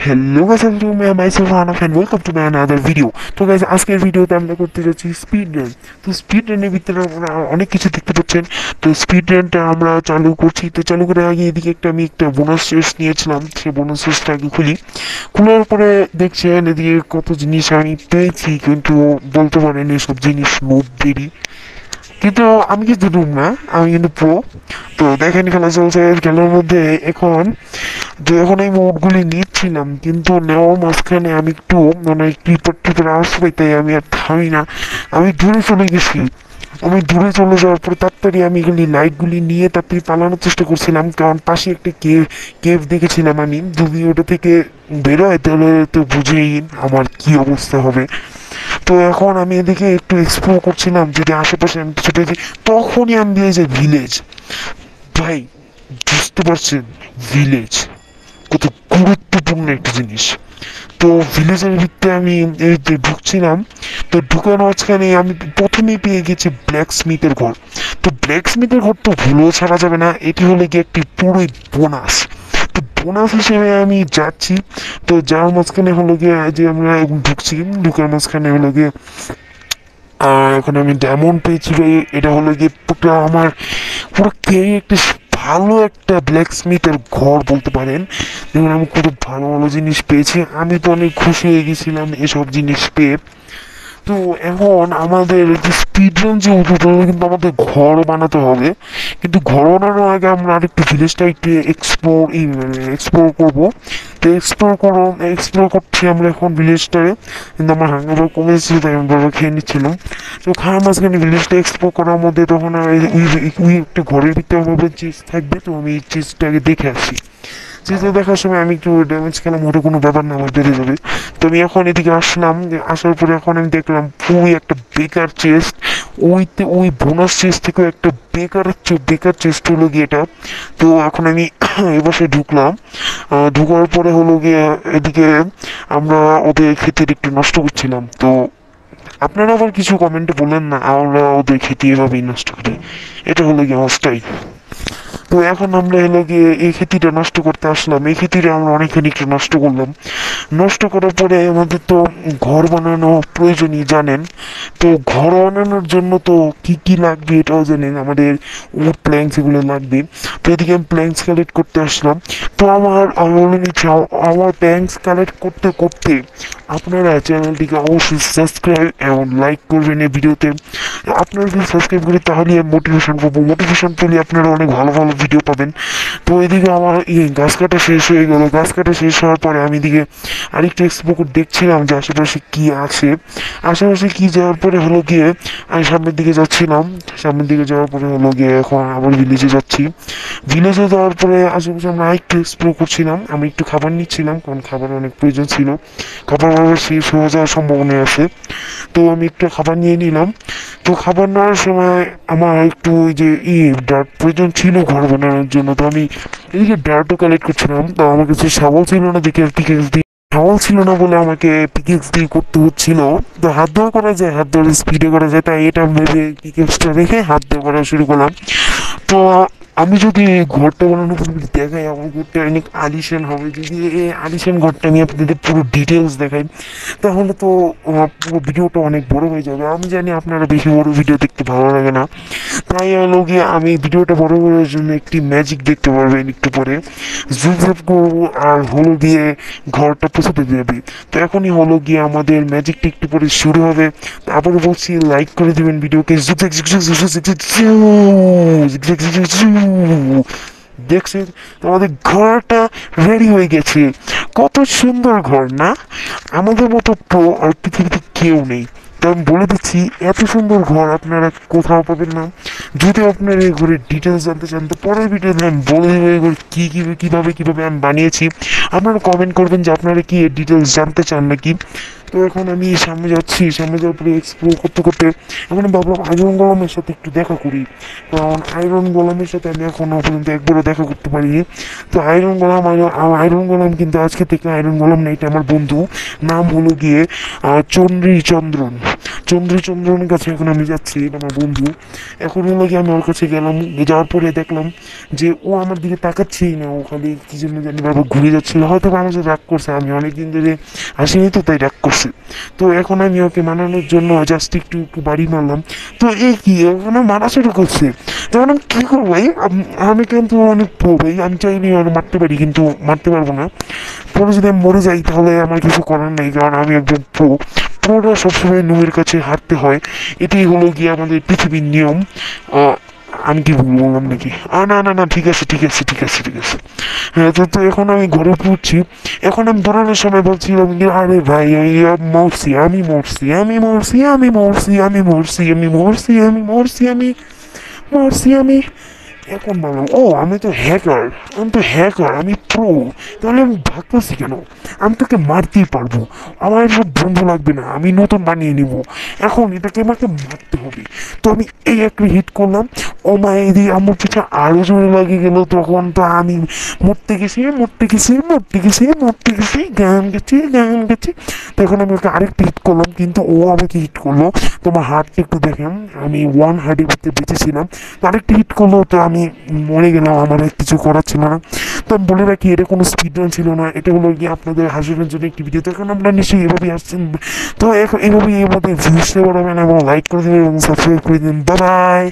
Hello guys, myself Anaf and welcome to my another video. তো guys, আজকের ভিডিওতে আমরা করতে যাচ্ছি স্পিড রান। তো স্পিড রানের ভিতরে আমরা অনেক কিছু দেখতে পাচ্ছেন। তো স্পিড রানটা আমরা চালু করছি। তো চালু করে আগে এদিকে আমি একটা বোনাস চেস্ট নিয়েছিলাম, সেই বোনাস চেস্টটা আগে খুলি। খোলার পরে দেখছেন এদিকে কত জিনিস আমি পেয়েছি, কিন্তু বলতে পারেন এসব জিনিস নোবদেরই। কিন্তু আমি কিন্তু ডুব না, আমি কিন্তু প্রো। তো দেখেন খেলা চলছে, খেলার মধ্যে এখন এই মোডগুলি নিচ্ছিলাম, কিন্তু নেওয়ার মাঝখানে আমি একটু মানে ক্রিপার টিপার আসবে, তাই আমি আর থামি না, আমি দূরে চলে গেছি। আমি দূরে চলে যাওয়ার পরে তাড়াতাড়ি আমি এগুলি লাইটগুলি নিয়ে তাড়াতাড়ি পালানোর চেষ্টা করছিলাম, কারণ পাশে একটা কেভ দেখেছিলাম। আমি যদি ওটা থেকে বেরোয় তাহলে তো বুঝেই আমার কি অবস্থা হবে। তো এখন আমি এদিকে একটু এক্সপ্লোর করছিলাম যদি আশেপাশে আমি কিছু পেয়েছি। তখনই আমি পেয়ে যাই ভিলেজ। ভাই, বুঝতে পারছেন ভিলেজ কত গুরুত্বপূর্ণ একটা জিনিস। তো ভিলেজের ভিতরে আমি এই যে ঢুকছিলাম, তো ঢুকার মাঝখানে আমি প্রথমেই পেয়ে গেছি ব্ল্যাক স্মিথের ঘর। তো ব্ল্যাক স্মিথের ঘর তো ভুলেও ছাড়া যাবে না, এটি হলে গিয়ে একটি পুরোই বোনাস। তো বোনাস হিসেবে আমি যাচ্ছি। তো যার মাঝখানে হলো গিয়ে যে আমরা ঢুকছি, ঢুকার মাঝখানে হলো গিয়ে এখন আমি ডায়মন্ড পেয়েছি ভাই। এটা হলো গিয়ে পুরো আমার পুরো একটা ভালো একটা ব্ল্যাক স্মিথের ঘর বলতে পারেন। যেমন আমি খুব ভালো ভালো জিনিস পেয়েছি, আমি তো অনেক খুশি হয়ে গেছিলাম এসব জিনিস পেয়ে। তো এখন আমাদের যে স্পিড রান যে উঠে কিন্তু আমাদের ঘর বানাতে হবে। কিন্তু ঘর বানানোর আগে আমরা আরেকটু ভিলেজটা একটু এক্সপ্লোর করবো। তো এক্সপ্লোর করছি আমরা এখন ভিলেজটারে। কিন্তু আমার হাঙ্গার কমে এসেছিল, তাই আমি বড় খেয়ে নিচ্ছিলাম। তো খাওয়ার মাঝখানে ভিলেজটা এক্সপ্লোর করার মধ্যে তখন ওই একটা ঘরের ভিতরে আমার চিজ থাকবে। তো আমি এই চিজটাকে দেখে আসি। চিজটা দেখার সময় আমি একটু ড্যামেজ খেলাম, ওটা কোনো ব্যাপার না, আমার বেড়ে যাবে। তো আমি এখন এদিকে আসলাম, আসার পরে এখন আমি দেখলাম পুরোই একটা বেকার চেস্ট। ওই বোনাস চেস্ট থেকেও একটা বেকার চেস্ট হলো গিয়ে এটা। তো এখন আমি এবারে ঢুকলাম। ঢুকার পরে হলো গিয়ে এদিকে আমরা ওদের ক্ষেতের একটু নষ্ট করছিলাম। তো আপনারা আবার কিছু কমেন্টে বলেন না আমরা ওদের খেতে এভাবেই নষ্ট করি, এটা হলো গিয়ে আমার স্টাইল। তো এখন আমরা হলো গিয়ে এই খেতিটা নষ্ট করতে আসলাম, এই খেতিটা আমরা অনেকখানি একটু নষ্ট করলাম। নষ্ট করার পরে আমাদের তো ঘর বানানো প্রয়োজনই জানেন। তো ঘর বানানোর জন্য তো কি কি লাগবে এটাও জানেন, আমাদের উড প্ল্যাঙ্কস এগুলো লাগবে। তো এদিকে আমি প্ল্যাঙ্কস কালেক্ট করতে আসলাম। তো আমি বলে নিচ্ছি, আমার প্ল্যাঙ্কস কালেক্ট করতে করতে আপনারা চ্যানেলটিকে অবশ্যই সাবস্ক্রাইব এবং লাইক করবেন এই ভিডিওতে। আপনারা যদি সাবস্ক্রাইব করি তাহলে আমি মোটিভেশন পাবো, মোটিভেশন পেলে আপনারা অনেক ভালো ভালো ভিডিও পাবেন। তো এদিকে আমার গাছ কাটা শেষ হয়ে গেল। গাছ কাটা শেষ হওয়ার পরে আমি এদিকে আরেকটা এক্সপ্লোর দেখছিলাম যে আশেপাশে কি আছে। আশেপাশে কি যাওয়ার পরে হলো গিয়ে আমি সামনের দিকে যাচ্ছিলাম। সামনের দিকে যাওয়ার পরে হলো গিয়ে এখন আবার ভিলেজে যাচ্ছি। ভিলেজে যাওয়ার পরে আশেপাশে আমরা একটু এক্সপ্লোর করছিলাম, আমি একটু খাবার নিচ্ছিলাম, কারণ খাবার অনেক প্রয়োজন ছিল। খাবার আবার শেষ হয়ে যাওয়ার সম্ভাবনা আছে। তো আমি একটু খাবার নিয়ে নিলাম। তো খাবার নেওয়ার সময় আমার একটু ওই যে ডার্ট প্রয়োজন ছিল ঘর বানানোর জন্য। তো আমি এদিকে ডার্টও কালেক্ট করছিলাম। তো আমার কাছে শাবল ছিল না দেখে পিকেক্স দিয়ে শাবল ছিল না বলে আমাকে পিকেক্স দিয়ে করতে হচ্ছিল। তো হাত দেওয়া করা যায়, হাত দেওয়ার স্পিডে করা যায়, তাই এটা ভেবে পিকেক্সটা রেখে হাত দেওয়া করা শুরু করলাম। তো আমি যদি ঘরটা বানানো দেখাই, আমার ঘরটা অনেক আলিশান হবে। যদি এই আলিশান ঘরটা আমি আপনাদের পুরো ডিটেলস দেখাই তাহলে তো পুরো ভিডিওটা অনেক বড় হয়ে যাবে। আমি জানি আপনারা বেশি বড় ভিডিও দেখতে ভালো লাগে না, তাই হলো গিয়ে আমি ভিডিওটা বড় করার জন্য একটি ম্যাজিক দেখতে পারবেন একটু পরে। জুম করবো আর হলো গিয়ে ঘরটা পৌঁছাতে যাবে। তো এখনই হলো গিয়ে আমাদের ম্যাজিকটা একটু পরে শুরু হবে। আবার বলছি, লাইক করে দেবেন ভিডিওকে। দেখছেন আমাদের ঘরটা রেডি হয়ে গেছে। কত সুন্দর ঘর না? আমাদের মতো প্রো আর পৃথিবীতে কেউ নেই। তো আমি বলে দিচ্ছি, এত সুন্দর ঘর আপনারা কোথাও পাবেন না। যদি আপনারা এই ঘরের ডিটেলস জানতে চান তো পরের ভিডিওতে আমি বলে দেবো এই ঘর কীভাবে আমি বানিয়েছি। আপনারা কমেন্ট করবেন যে আপনারা কি এর ডিটেলস জানতে চান নাকি। তো এখন আমি সামনে যাচ্ছি, সামনে যাওয়ার পরে এক্সপ্লোর করতে করতে এখন ভাবলাম আইরন গোলামের সাথে একটু দেখা করি, কারণ আয়রন গোলামের সাথে আমি এখনও পর্যন্ত একবারও দেখা করতে পারিনি। তো আয়রন গোলাম কিন্তু আজকে থেকে আয়রন গোলাম না, এটা আমার বন্ধু, নাম হলো গিয়ে চন্দ্রচন্দ্রন। চন্দ্রনের কাছে এখন আমি যাচ্ছি, এটা আমার বন্ধু। এখন হলো কি আমি ওর কাছে গেলাম, যাওয়ার পরে দেখলাম যে ও আমার দিকে তাকাচ্ছেই না, ও খালি কি জন্য জানি বাবা ঘুরে যাচ্ছিল, হয়তো আমার সাথে রাগ করছে, আমি অনেকদিন ধরে আসিনি তো তাই রাগ করছে। তো এখন আমি ওকে মানানোর জন্য জাস্ট একটু একটু বাড়ি মারলাম। তো এই কি ওখানে মারা শুরু করছে, তখন আমি কী করবো ভাই, আমি কিন্তু অনেক প্রো ভাই, আমি চাইনি ওকে মারতে পারি কিন্তু মারতে পারবো না। পরে যদি আমি মরে যাই তাহলে আমার কিছু করার নেই, কারণ আমি একজন প্রো। প্রোরা সবসময় নুয়ের কাছে হারতে হয়, এটাই হলো গিয়ে আমাদের পৃথিবীর নিয়ম। আমি কি ভুল বললাম নাকি? না না না, ঠিক আছে ঠিক আছে ঠিক আছে ঠিক আছে। হ্যাঁ, তো এখন আমি ঘরে পড়ছি। এখন আমি দৌড়ানোর সময় বলছিলাম যে আরে ভাই মরছি, আমি মরছি, আমি মরছি, আমি মরছি, আমি মরছি, আমি মরছি, আমি মরছি, আমি মরছি, আমি। এখন বললাম ও আমি তো হ্যাকার, আমি প্রো, তাহলে আমি ভাবতেছি কেন, আমি তোকে মারতেই পারবো, আমার সব বন্ধু লাগবে না, আমি নতুন বানিয়ে নিব। এখন এটাকে আমাকে মারতে হবে। তো আমি এই একটা হিট করলাম, ও মা এদিকে আমার পিছনে আরও জোরে লাগিয়ে গেল। তখন তো আমি মরতে গেছি, মরতে গেছি, মরতে গেছি, মরতে গেছি, গান গেছি। তখন আমি ওকে আরেকটা হিট করলাম, কিন্তু ও আমাকে হিট করলো। তোমার হার্টটা একটু দেখেন, আমি ওয়ান হার্টের ভিতরে বেঁচেছিলাম। তো আরেকটা হিট করলো, তো আমি মরে গেলাম, আমার আর কিছু করার ছিল না। তো আমি বলে রাখি এটা কোনো স্পিড রান ছিল না, এটা হলো গিয়ে আপনাদের হাসির জন্য একটি ভিডিও। তো এখন আমরা নিশ্চয়ই এভাবেই আসছেন। তো এখন এভাবেই এর মধ্যে ভিউজটা বাড়াবেন এবং লাইক করে দেবেন এবং সাবস্ক্রাইব করে দিন। Bye bye.